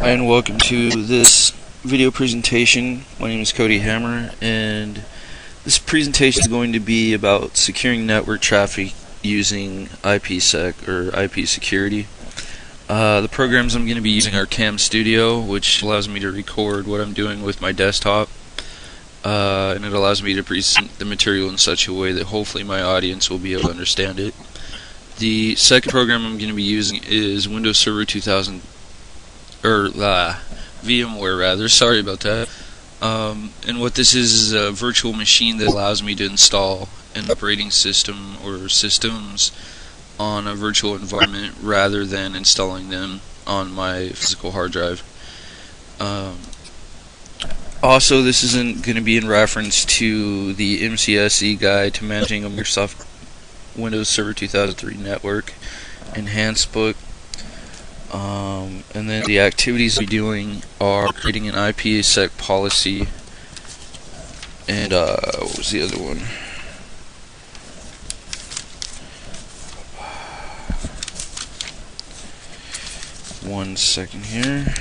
And welcome to this video presentation. My name is Cody Hammer, and this presentation is going to be about securing network traffic using ipsec or IP security. The programs I'm going to be using are Cam Studio, which allows me to record what I'm doing with my desktop, and it allows me to present the material in such a way that hopefully my audience will be able to understand it. The second program I'm going to be using is Windows Server 2000, or VMware rather, sorry about that. And what this is a virtual machine that allows me to install an operating system or systems on a virtual environment rather than installing them on my physical hard drive. Also, this isn't going to be in reference to the MCSE guide to managing a Microsoft Windows Server 2003 network enhanced book. And then the activities we're doing are creating an ipsec policy and what was the other one? One second here.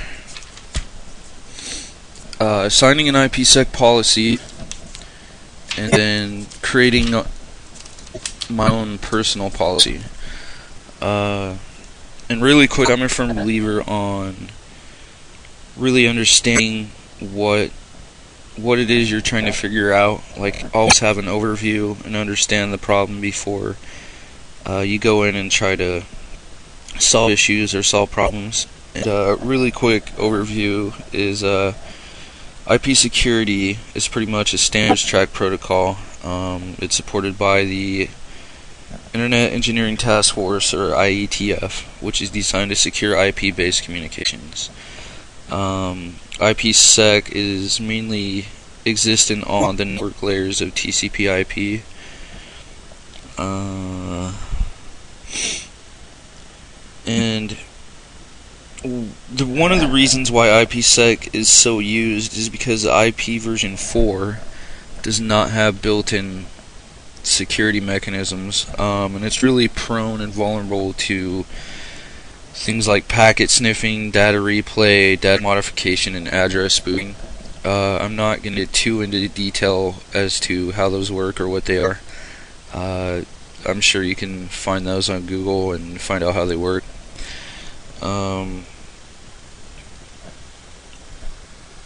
Assigning an ipsec policy and then creating my own personal policy. And really quick, I'm a firm believer on really understanding what it is you're trying to figure out. Like, always have an overview and understand the problem before you go in and try to solve issues or solve problems. And really quick overview is IP security is pretty much a standards track protocol. It's supported by the Internet Engineering Task Force, or IETF, which is designed to secure IP-based communications. IPsec is mainly existent on the network layers of TCP/IP. And one of the reasons why IPsec is so used is because IP version 4 does not have built-in security mechanisms, and it's really prone and vulnerable to things like packet sniffing, data replay, data modification, and address spoofing. I'm not going to get too into detail as to how those work or what they are. I'm sure you can find those on Google and find out how they work.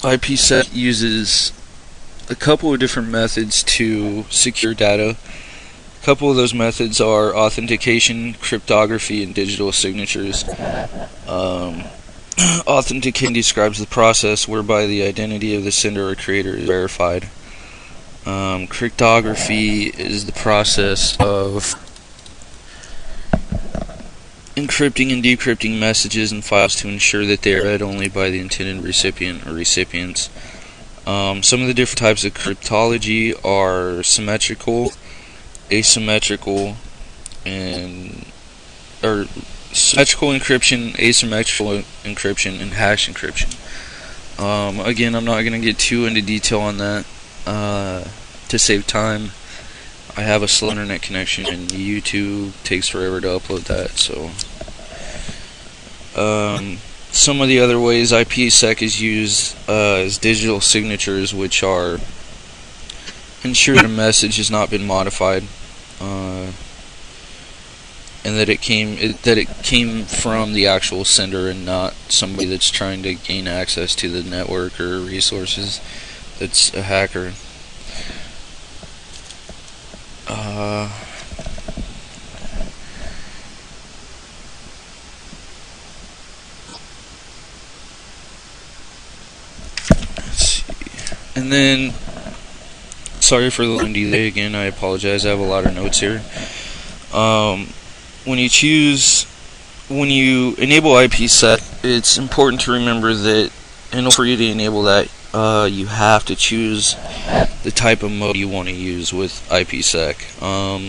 IPsec uses a couple of different methods to secure data. A couple of those methods are authentication, cryptography, and digital signatures. Authentication describes the process whereby the identity of the sender or creator is verified. Cryptography is the process of encrypting and decrypting messages and files to ensure that they are read only by the intended recipient or recipients. Some of the different types of cryptology are symmetrical, asymmetrical, symmetrical encryption, asymmetrical encryption, and hash encryption. Again, I'm not going to get too into detail on that to save time. I have a slow internet connection, and YouTube takes forever to upload that, so some of the other ways IPsec is used is digital signatures, which are ensure that a message has not been modified, and that it came from the actual sender and not somebody that's trying to gain access to the network or resources. That's a hacker. And then, sorry for the long delay again, I apologize, I have a lot of notes here. When you enable IPsec, it's important to remember that in order for you to enable that, you have to choose the type of mode you want to use with IPsec.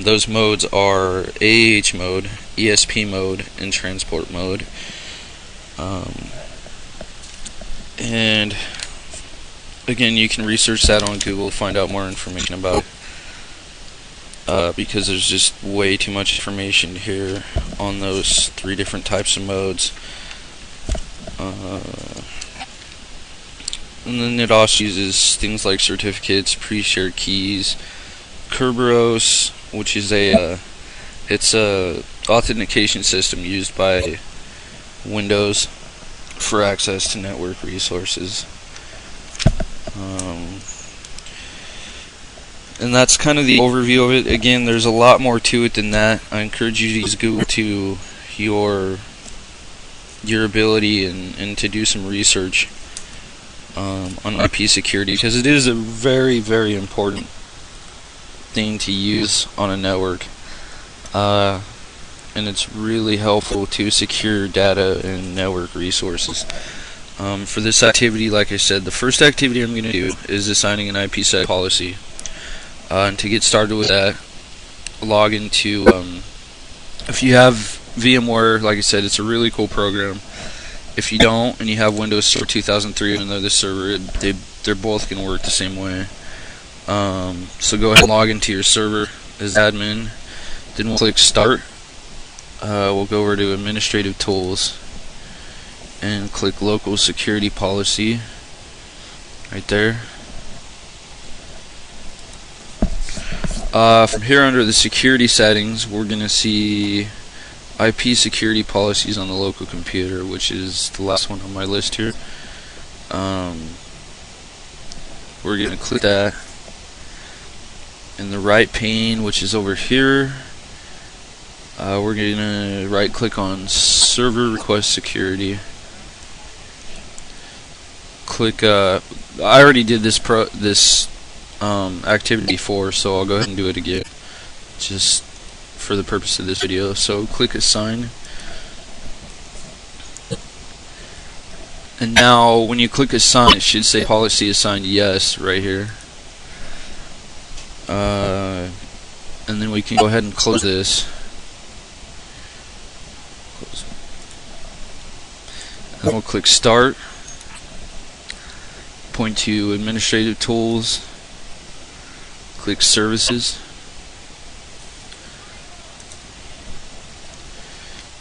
Those modes are AH mode, ESP mode, and transport mode. And again, you can research that on Google to find out more information about it, because there's just way too much information here on those three different types of modes. And then it also uses things like certificates, pre-shared keys, Kerberos, which is it's a authentication system used by Windows for access to network resources. And that's kind of the overview of it. Again, there's a lot more to it than that. I encourage you to use Google to your ability and to do some research on IP security, because it is a very, very important thing to use on a network, and it's really helpful to secure data and network resources. For this activity, like I said, the first activity I'm going to do is assigning an ipsec policy. And to get started with that, log into, if you have VMware, like I said, it's a really cool program. If you don't, and you have Windows Server 2003 on another server, they're both going to work the same way. So go ahead and log into your server as admin. Then we'll click Start. We'll go over to Administrative Tools and click Local Security Policy right there. From here, under the security settings, we're going to see IP security policies on the local computer, which is the last one on my list here. We're going to click that. In the right pane, which is over here, we're going to right click on Server Request Security. Click, I already did this activity before, so I'll go ahead and do it again, just for the purpose of this video. So click Assign, and now when you click Assign, it should say Policy Assigned Yes right here, and then we can go ahead and close this. And we'll click Start, point to Administrative Tools, click Services.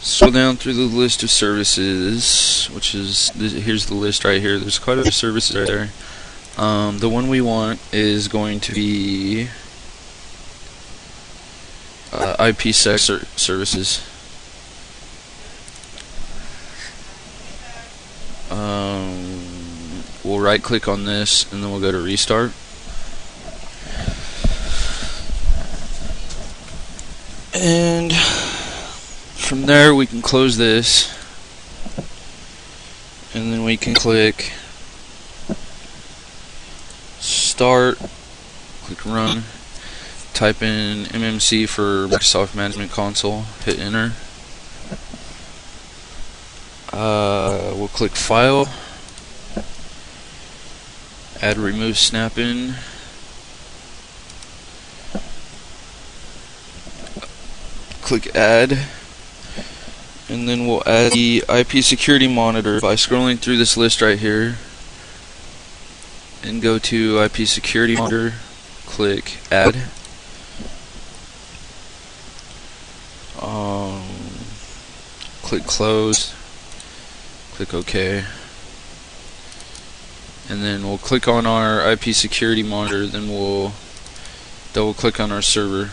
Scroll down through the list of services, which is, here's the list right here. There's quite a few services right there. The one we want is going to be ipsec services. We'll right click on this, and then we'll go to Restart. And from there we can close this, and then we can click Start, click Run, type in MMC for Microsoft Management Console, hit Enter. We'll click File, add Remove Snap-in, click Add, and then we'll add the IP security monitor by scrolling through this list right here and go to IP security monitor, click Add, click Close, click OK, and then we'll click on our IP security monitor, then we'll double click on our server.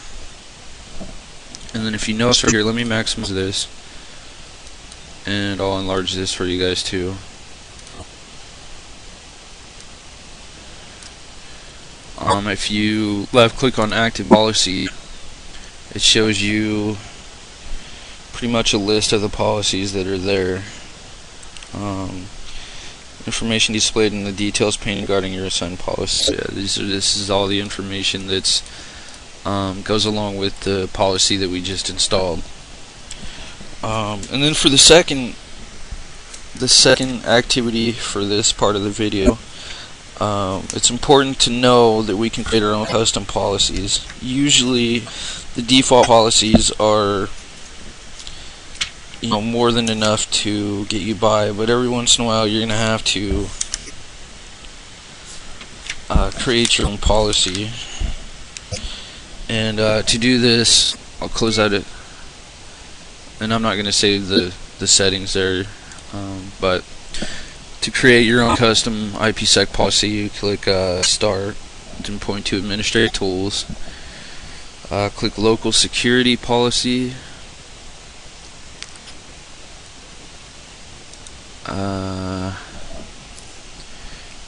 And then if you notice right here, let me maximize this, and I'll enlarge this for you guys too. If you left click on Active Policy, it shows you pretty much a list of the policies that are there. Information displayed in the details pane regarding your assigned policy. Yeah, this is all the information that's goes along with the policy that we just installed. And then for the second activity for this part of the video, it's important to know that we can create our own custom policies. Usually the default policies are more than enough to get you by, but every once in a while you're gonna have to create your own policy. And to do this, I'll close out it, and I'm not going to save the settings there, but To create your own custom ipsec policy, you click Start, then point to Administrative Tools, click Local Security Policy,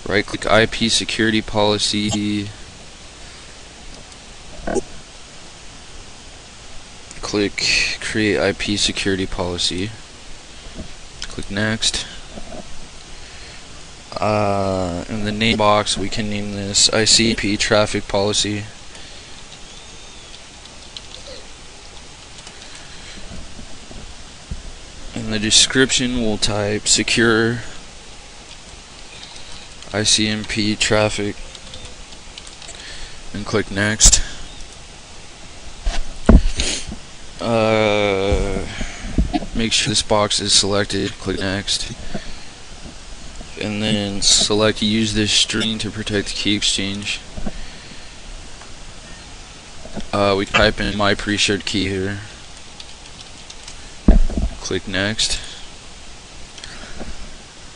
right click IP Security Policy, click Create IP Security Policy, click Next. In the name box we can name this ICP Traffic Policy. In the description we'll type Secure ICMP Traffic and click Next. Make sure this box is selected, click Next, and then select Use this string to protect the key exchange. We type in my pre-shared key here, click Next,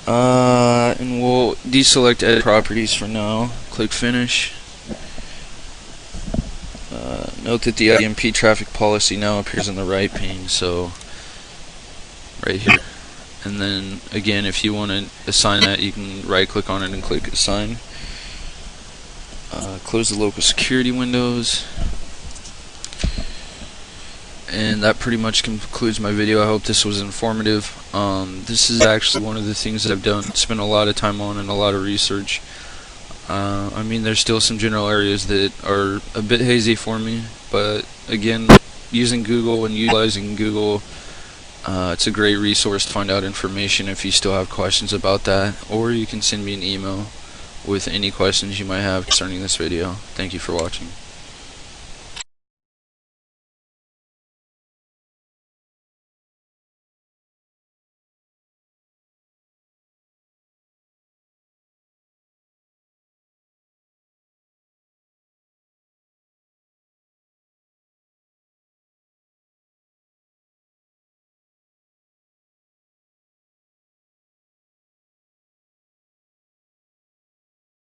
and we'll deselect Edit Properties for now, click Finish. Note that the ICMP Traffic Policy now appears in the right pane, so right here. And then again, if you want to assign that, you can right click on it and click Assign. Close the local security windows. And that pretty much concludes my video. I hope this was informative. This is actually one of the things that I've done, spent a lot of time on and a lot of research. I mean, there's still some general areas that are a bit hazy for me, but again, using Google and utilizing Google, it's a great resource to find out information if you still have questions about that, or you can send me an email with any questions you might have concerning this video. Thank you for watching.